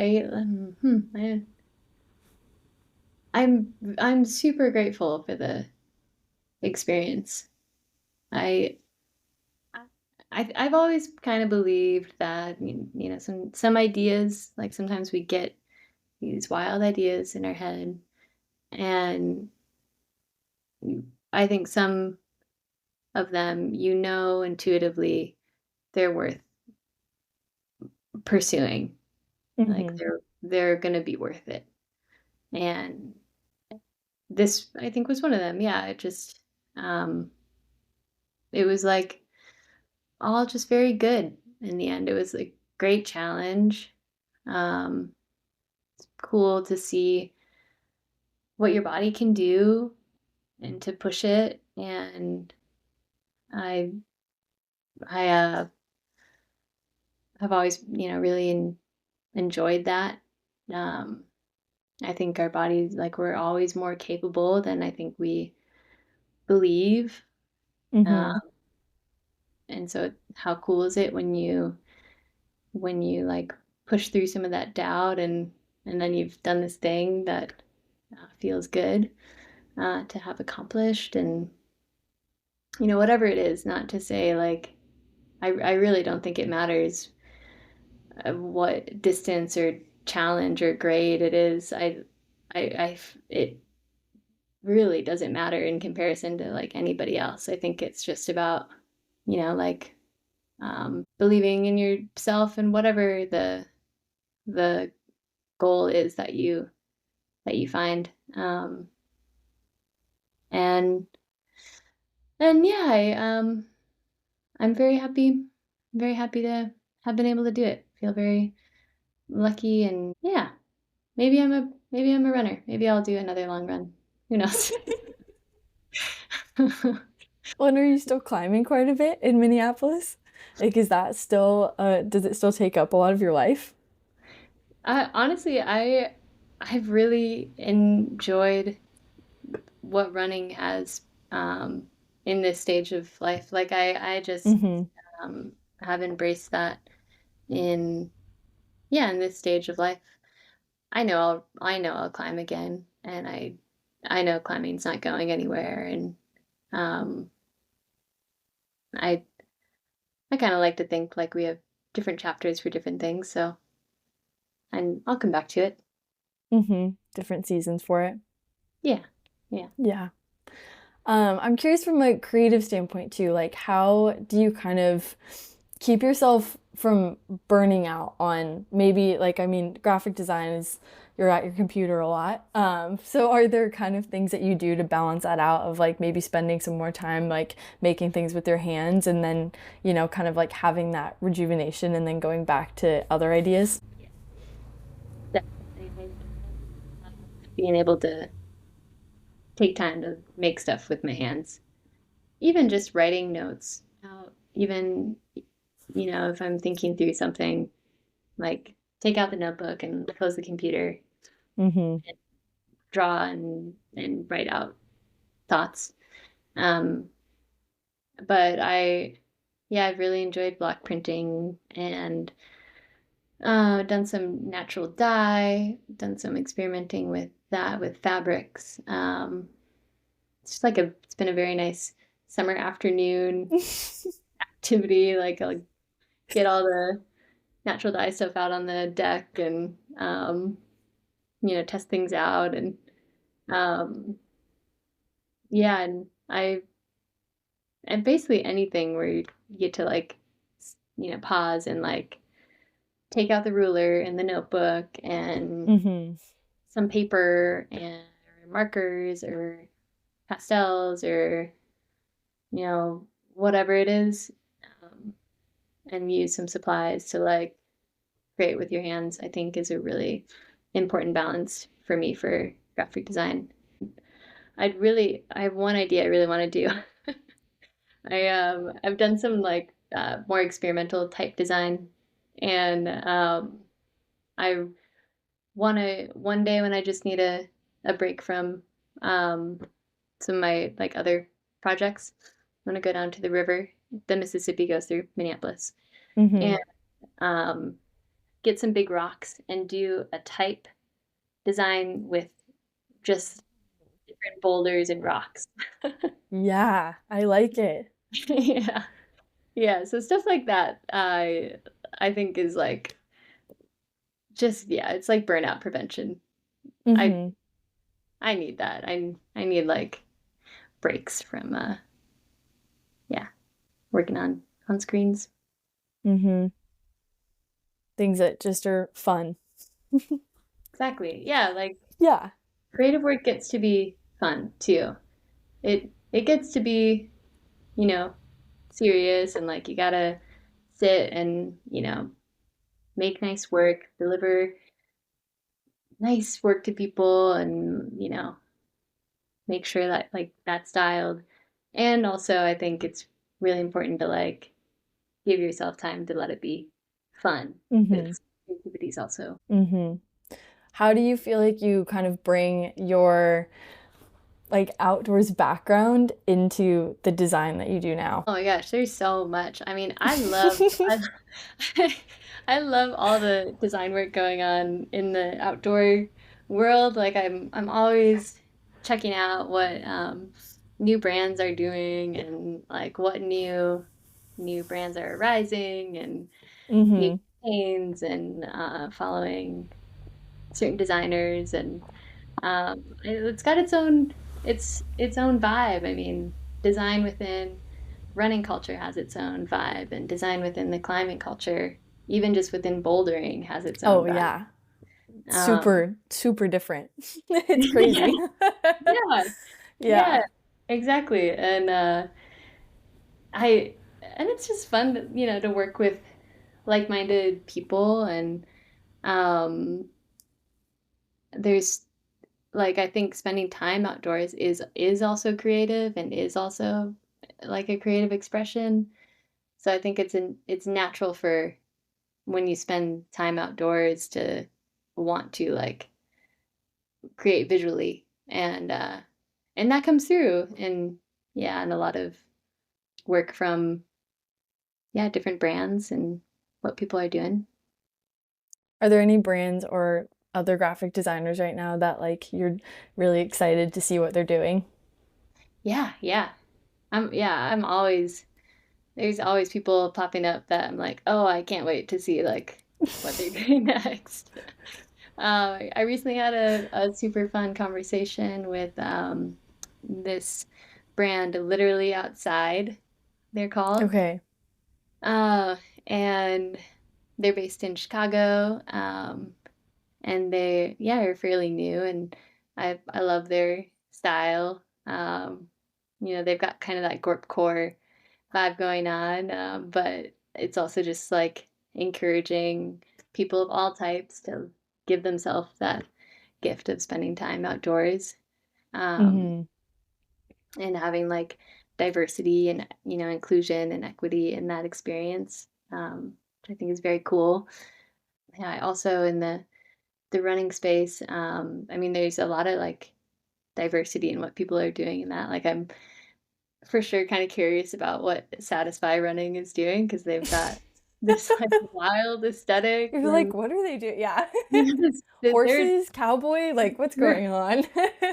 I'm super grateful for the experience. I I've always kind of believed that some ideas, like sometimes we get these wild ideas in our head, and I think some of them, intuitively they're worth pursuing. Like Mm-hmm. they're gonna be worth it. And this, I think, was one of them. Yeah, um it was like all just very good in the end. It was a great challenge. Um Cool to see what your body can do and to push it. And I I have always, really enjoyed that. Um I think our bodies, like, we're always more capable than I think we believe. Uh, Mm-hmm. and so how cool is it when you like push through some of that doubt, and then you've done this thing that feels good. to have accomplished, and whatever it is. Not to say like I really don't think it matters what distance or challenge or grade it is. It really doesn't matter in comparison to like anybody else. I think it's just about, like believing in yourself and whatever the goal is that you find. And yeah, I'm very happy to have been able to do it. Feel very lucky, and yeah, maybe I'm a runner. Maybe I'll do another long run. Who knows? Well, and are you still climbing quite a bit in Minneapolis? Like, is that still, does it still take up a lot of your life? Honestly, I've really enjoyed what running has in this stage of life. Like I just Mm-hmm. have embraced that in yeah, in this stage of life. I know I'll climb again, and I know climbing's not going anywhere, and um I I kind of like to think like we have different chapters for different things, so and I'll come back to it. Mm-hmm. Different seasons for it. Yeah. Yeah. Yeah. I'm curious from a creative standpoint too, like how do you kind of keep yourself from burning out on maybe like I mean graphic design is you're at your computer a lot. So are there kind of things that you do to balance that out of like maybe spending some more time like making things with your hands and then, kind of like having that rejuvenation and then going back to other ideas? Definitely. I love being able to take time to make stuff with my hands. Even just writing notes out, even, if I'm thinking through something, like take out the notebook and close the computer Mm-hmm. and draw and write out thoughts. Um, but yeah, I've really enjoyed block printing and done some natural dye, done some experimenting with that with fabrics. It's been a very nice summer afternoon activity. Like I'll get all the natural dye stuff out on the deck and test things out, and um, yeah, and basically anything where you get to like pause and like take out the ruler and the notebook and Mm-hmm. some paper and or markers or pastels or you know whatever it is, um, and use some supplies to like create with your hands. I think is a really important balance for me for graphic design. I have one idea I really want to do. I've done some like more experimental type design, and I want to one day when I just need a break from um some of my like other projects. I'm gonna go down to the river. The Mississippi goes through Minneapolis, Mm-hmm. and um, get some big rocks and do a type design with just different boulders and rocks. Yeah, I like it. Yeah. Yeah, so stuff like that, I think is like just yeah, it's like burnout prevention. I Mm-hmm. I need that. I need like breaks from yeah, working on screens. Mm-hmm. Things that just are fun. Exactly. Yeah, like Yeah. creative work gets to be fun too. It gets to be, you know, serious, and like you gotta sit and, make nice work, deliver nice work to people, and, make sure that like that's styled. And also I think it's really important to like give yourself time to let it be fun. Mm-hmm. Because creativity is also Mm-hmm. How do you feel like you kind of bring your like outdoors background into the design that you do now? oh my gosh, there's so much. I mean, I I love all the design work going on in the outdoor world. Like I'm always checking out what new brands are doing, and like what new brands are rising, and new Mm-hmm. campaigns, and following certain designers, and it's got its own vibe. I mean, design within running culture has its own vibe, and design within the climbing culture, even just within bouldering, has its own Oh vibe. yeah. Um, Super, super different. It's yeah, crazy. yeah, yeah, Yeah. exactly. I and it's just fun, to work with like-minded people, and um, there's like I think spending time outdoors is also creative, and is also like a creative expression. So I think it's natural for when you spend time outdoors to want to like create visually, and that comes through, and yeah, and a lot of work from, yeah, different brands and what people are doing. Are there any brands or other graphic designers right now that like you're really excited to see what they're doing? Yeah, yeah. I'm always there's always people popping up that I'm like, oh, I can't wait to see like what they're doing next. I recently had a super fun conversation with this brand, Literally Outside, they're called. Okay. Uh, and they're based in Chicago. And they, yeah, are fairly new, and I love their style. They've got kind of that gorpcore vibe going on, but it's also just like encouraging people of all types to give themselves that gift of spending time outdoors, um, Mm-hmm. and having like diversity and inclusion and equity in that experience, which I think is very cool. Yeah, I also in the running space, I mean, there's a lot of like diversity in what people are doing in that. Like, I'm for sure kind of curious about what Satisfy Running is doing, because they've got this like wild aesthetic, You're like, and what are they doing? Yeah. they're Horses, cowboy, like what's going on?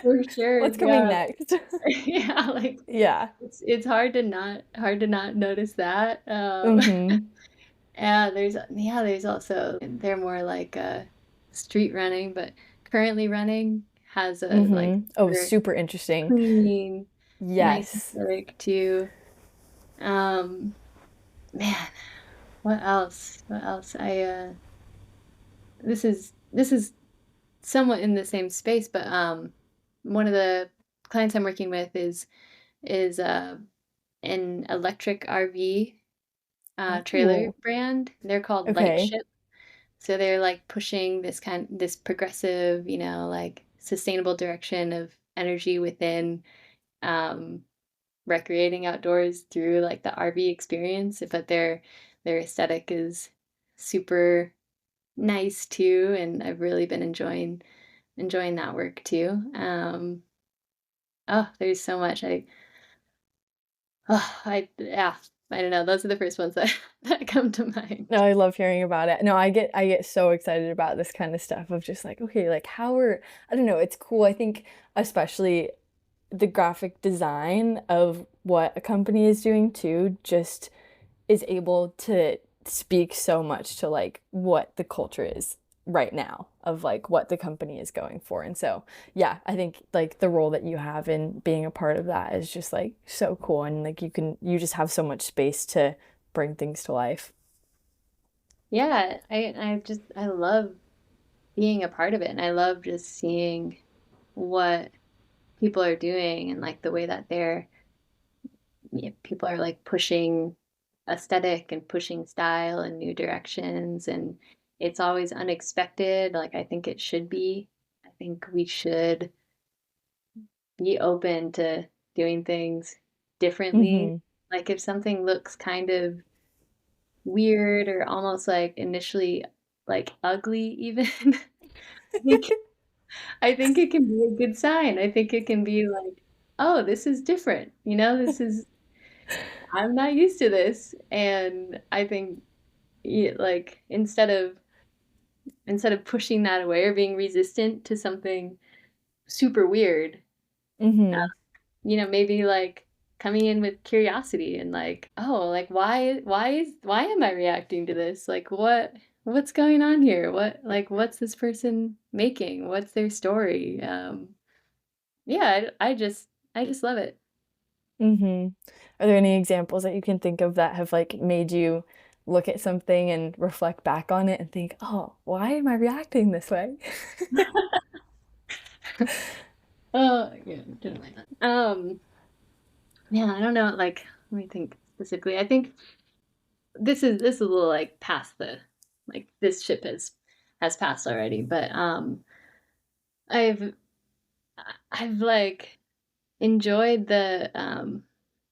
for sure, What's coming yeah, next? yeah, like Yeah. it's hard to not notice that. Mm-hmm. And there's also they're more like street running, but currently running has a like Mm-hmm. Oh, super super interesting. clean, nice Yes. aesthetic too. Um, Man, what else? What else? This is somewhat in the same space, but one of the clients I'm working with is an electric RV trailer Oh, brand. They're called okay. Lightship. So they're like pushing this progressive, like sustainable direction of energy within um, recreating outdoors through like the RV experience. But their aesthetic is super nice too, and I've really been enjoying that work too. Oh, there's so much. Yeah, I don't know. Those are the first ones that that come to No, mind. I love hearing about it. No, I get so excited about this kind of stuff of just like, okay, like how are I don't know, it's cool. I think especially the graphic design of what a company is doing too just is able to speak so much to like what the culture is right now of like what the company is going for. And so, yeah, I think like the role that you have in being a part of that is just like so cool and like you just have so much space to bring things to life. Yeah, I love being a part of it, and I love just seeing what people are doing, and like the way that people are like pushing aesthetic and pushing style and new directions, and it's always unexpected. Like I think it should be. I think we should be open to doing things differently. Hmm. Like if something looks kind of weird or almost like initially like ugly even, I think I think it can be a good sign. I think it can be like, oh, this is different. This is I'm not used to this. And I think like instead of pushing that away or being resistant to something super weird, Mm-hmm. Maybe like coming in with curiosity and like, oh, like why am I reacting to this? Like what's going on here? What's this person making? What's their story? Yeah, I just love it. Mm-hmm. Are there any examples that you can think of that have like made you look at something and reflect back on it and think, oh, why am I reacting this way? Oh, yeah, didn't like that. Yeah, I don't know, like let me think specifically. I think this is a little like past the like this ship has passed already, but I've I've like enjoyed the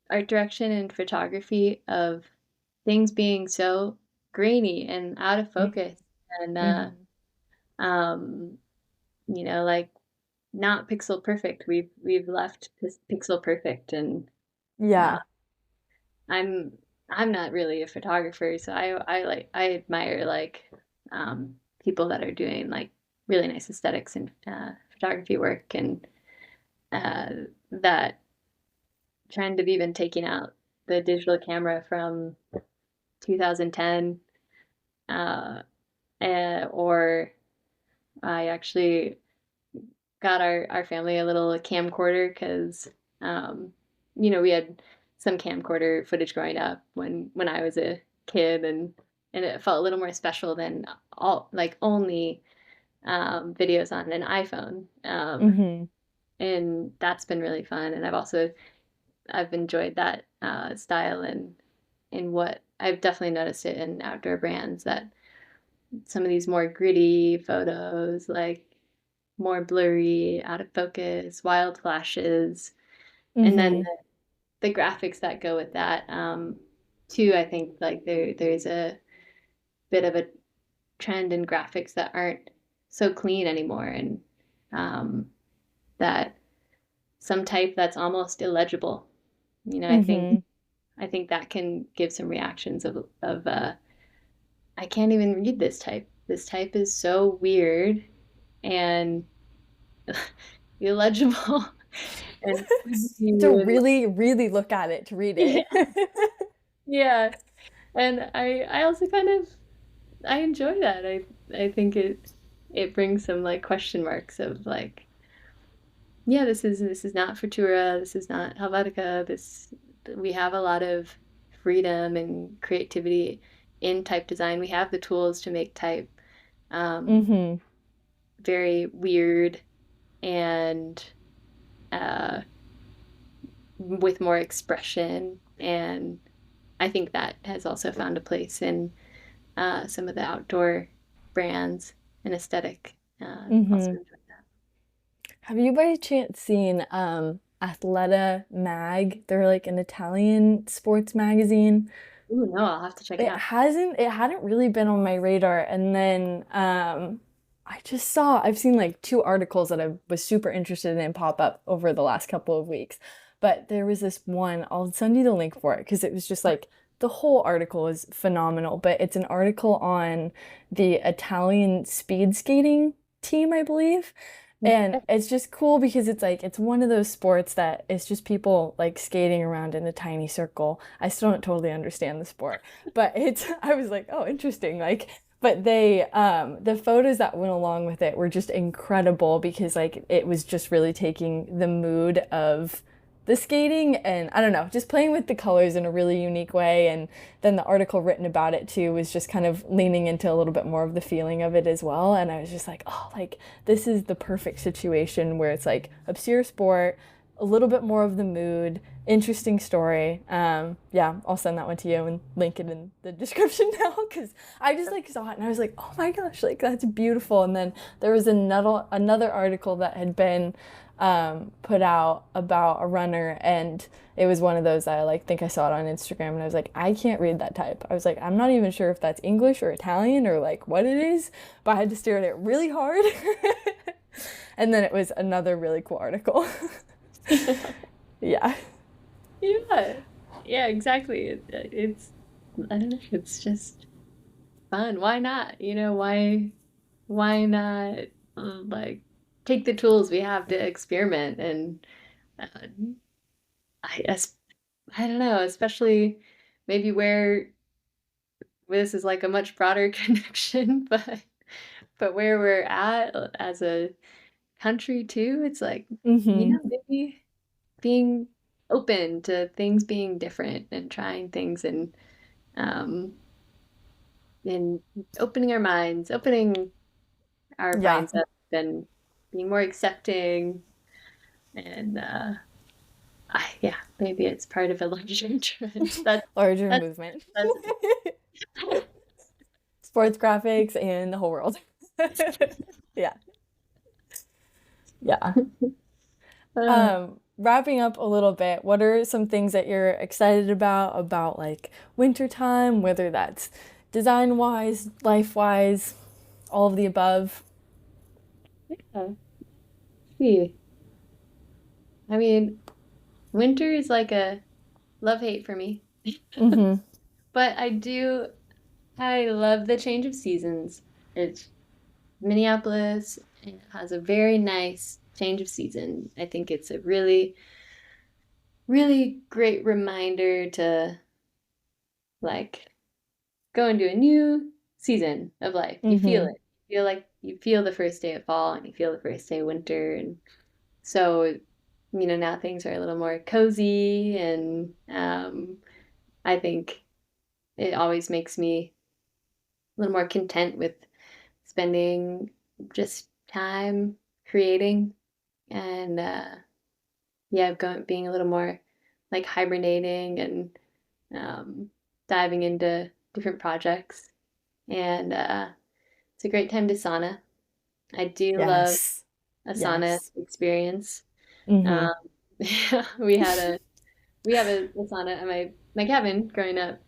art direction and photography of things being so grainy and out of focus and Mm-hmm. um like not pixel perfect. We've left this pixel perfect and uh, Yeah. I'm I'm not really a photographer, so I admire like people that are doing like really nice aesthetics and photography work and uh, that trend of even taking out the digital camera from 2010 uh, or I actually got our family a little camcorder because we had some camcorder footage growing up when I was a kid and it felt a little more special than all like only videos on an iPhone. Mm-hmm. And that's been really fun. And I've enjoyed that style and in what I've definitely noticed it in outdoor brands that some of these more gritty photos, like more blurry, out of focus, wild flashes, and then Mm-hmm. the graphics that go with that. Too, I think like there's a bit of a trend in graphics that aren't so clean anymore, and um, that some type that's almost illegible. I think Mm-hmm. that can give some reactions of I can't even read this type. This type is so weird and illegible and To and really, really look at it to read yeah, it. yeah. And I also kind of I enjoy that. I think it brings some like question marks of like, yeah, this is not Futura, this is not Helvetica, this we have a lot of freedom and creativity in type design. We have the tools to make type Mm-hmm. very weird and uh, with more expression. And I think that has also found a place in some of the outdoor brands and aesthetic. Also Mm-hmm. enjoy that. Have you by chance seen Athleta Mag? They're like an Italian sports magazine. Ooh, no, I'll have to check it out. It hadn't really been on my radar. And then I've seen like two articles that I was super interested in pop up over the last couple of weeks. But there was this one, I'll send you the link for it because it was just like the whole article is phenomenal, but it's an article on the Italian speed skating team, I believe. And it's just cool because it's like it's one of those sports that it's just people like skating around in a tiny circle. I still don't totally understand the sport, but it's I was like, oh, interesting. Like, but the photos that went along with it were just incredible because like it was just really taking the mood of the skating and I don't know, just playing with the colors in a really unique way. And then the article written about it too was just kind of leaning into a little bit more of the feeling of it as well. And I was just like, oh, like this is the perfect situation where it's like obscure sport, a little bit more of the mood, interesting story. Yeah, I'll send that one to you and link it in the description now because I just like saw it and I was like, oh my gosh, like that's beautiful. And then there was another article that had been put out about a runner and it was one of those I like think I saw it on Instagram and I was like I can't read that type. I was like I'm not even sure if that's English or Italian or like what it is, but I had to stare at it really hard. And then it was another really cool article. Yeah. Yeah, yeah, exactly. It's I don't know. It's just fun. Why not? Why not like take the tools we have to experiment and Uh, I es I don't know, especially maybe where this is like a much broader connection, but where we're at as a country too, it's like, Mm-hmm. maybe being open to things being different and trying things um and opening our Yeah. minds up and being more accepting and yeah, maybe it's part of a larger trend. Larger That's movement. that's Sports graphics and the whole world. Yeah. Yeah. uh, Wrapping up a little bit, what are some things that you're excited about like wintertime, whether that's design wise, life wise, all of the above? yeah. See, I mean, winter is like a love-hate for me. Mm-hmm. But I love the change of seasons. It's Minneapolis, it has a very nice change of season. I think it's a really, really great reminder to like go into a new season of life. You feel Mm-hmm. it. You feel like you feel the first day of fall and you feel the first day of winter. And so, now things are a little more cozy and I think it always makes me a little more content with spending just time creating and yeah, being a little more like hibernating and um, diving into different projects. And it's a great time to sauna. I do love Yes. a sauna Yes. experience. Mm-hmm. Um, we have a sauna at my cabin growing up.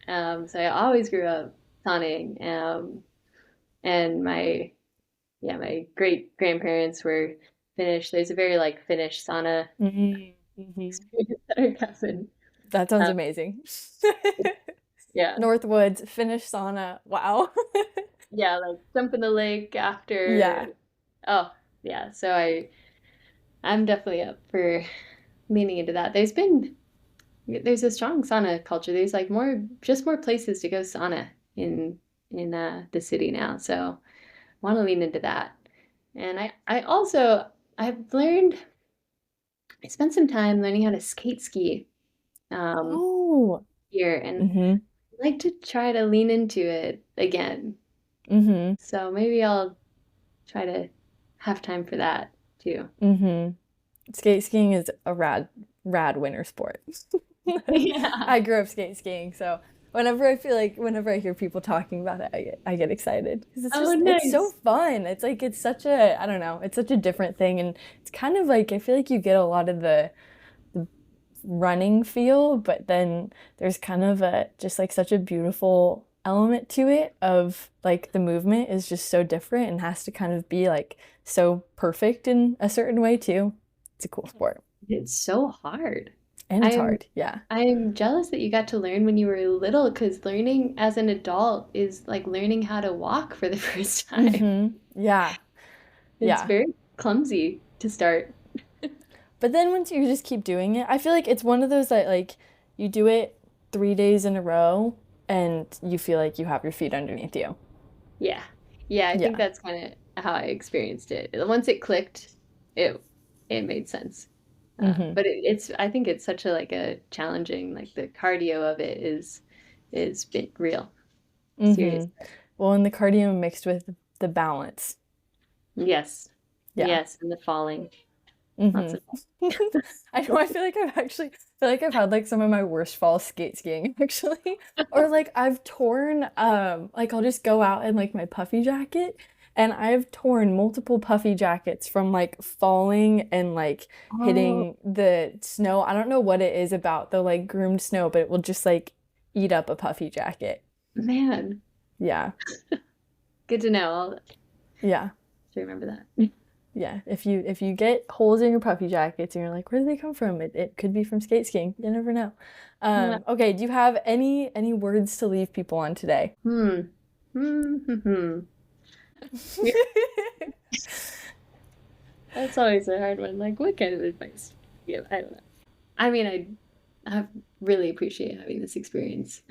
So I always grew up sauning. And my great grandparents were Finnish. There's a very like Finnish sauna Mm-hmm. experience at our cabin. That sounds Um, amazing. yeah, Northwoods, Finnish sauna. Wow. yeah, like jump in the lake after. Yeah. Oh, yeah. So I'm definitely up for leaning into that. There's a strong sauna culture. There's like more places to go sauna in the city now. So want to lean into that. And I also I spent some time learning how to skate ski um Oh. here and Mm-hmm. I'd like to try to lean into it again. Mm-hmm. So maybe I'll try to have time for that too. Mm-hmm. Skiing is a rad winter sport. Yeah. I grew up skiing, so whenever I hear people talking about it, I get excited because Oh, it's so nice. fun. It's like it's such a I don't know, it's such a different thing, and it's kind of like I feel like you get a lot of the running feel, but then there's kind of a just like such a beautiful element to it of like the movement is just so different and has to kind of be like so perfect in a certain way too. It's a cool sport. It's so hard. And it's I'm hard. Yeah. I'm jealous that you got to learn when you were little because learning as an adult is like learning how to walk for the first time. Mm-hmm. Yeah. It's Yeah. very clumsy to start. But then once you just keep doing it, I feel like it's one of those that like you do it 3 days in a row and you feel like you have your feet underneath you. Yeah. Yeah, I think Yeah. that's kind of how I experienced it. Once it clicked, it it made sense. Mm-hmm. But I think it's such a like a challenging like the cardio of it is bit real. Serious. Mm-hmm. Well, and the cardio mixed with the balance. Yes. Yeah. Yes, and the falling. Lots Mm-hmm. of I know. I feel like I've had like some of my worst falls skiing actually, or like I've torn like I'll just go out in like my puffy jacket, and I've torn multiple puffy jackets from like falling and like Oh, hitting the snow. I don't know what it is about the like groomed snow, but it will just like eat up a puffy jacket. man. Yeah, Good to know. I'll yeah. remember that. Yeah, if you get holes in your puffy jackets and you're like, where do they come from? It could be from skate skiing. You never know. Okay, do you have any words to leave people on today? Hmm. Hmm. Hmm. Hmm. Yeah, that's always a hard one. Like, what kind of advice? Yeah, I don't know. I mean, I really appreciate having this experience.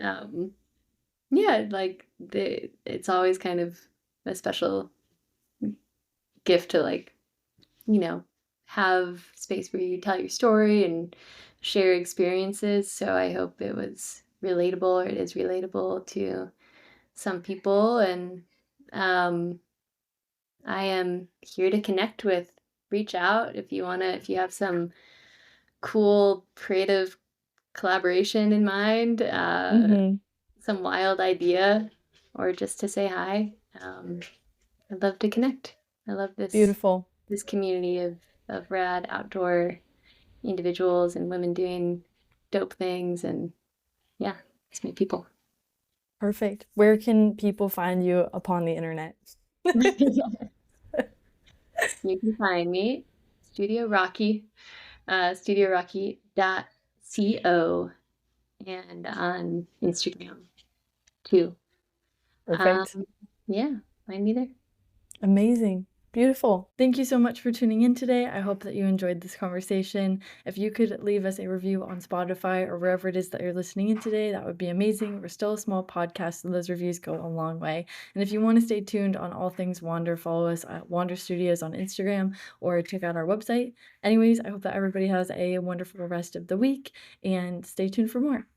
Yeah, like it's always kind of a special gift to like, you know, have space where you tell your story and share experiences. So I hope it was relatable or it is relatable to some people. And um, I am here to connect with. Reach out if you wanna, if you have some cool creative collaboration in mind, Mm-hmm. some wild idea, or just to say hi. I'd love to connect. I love Beautiful. this community of rad outdoor individuals and women doing dope things, and yeah, it's my people. Perfect. Where can people find you upon the internet? You can find me Studio Rocky, studiorocky.co, and on Instagram too. Perfect. Um, yeah, find me there. Amazing. Beautiful. Thank you so much for tuning in today. I hope that you enjoyed this conversation. If you could leave us a review on Spotify or wherever it is that you're listening in today, that would be amazing. We're still a small podcast, so those reviews go a long way. And if you want to stay tuned on all things Wander, follow us at Wander Studios on Instagram or check out our website. Anyways, I hope that everybody has a wonderful rest of the week and stay tuned for more.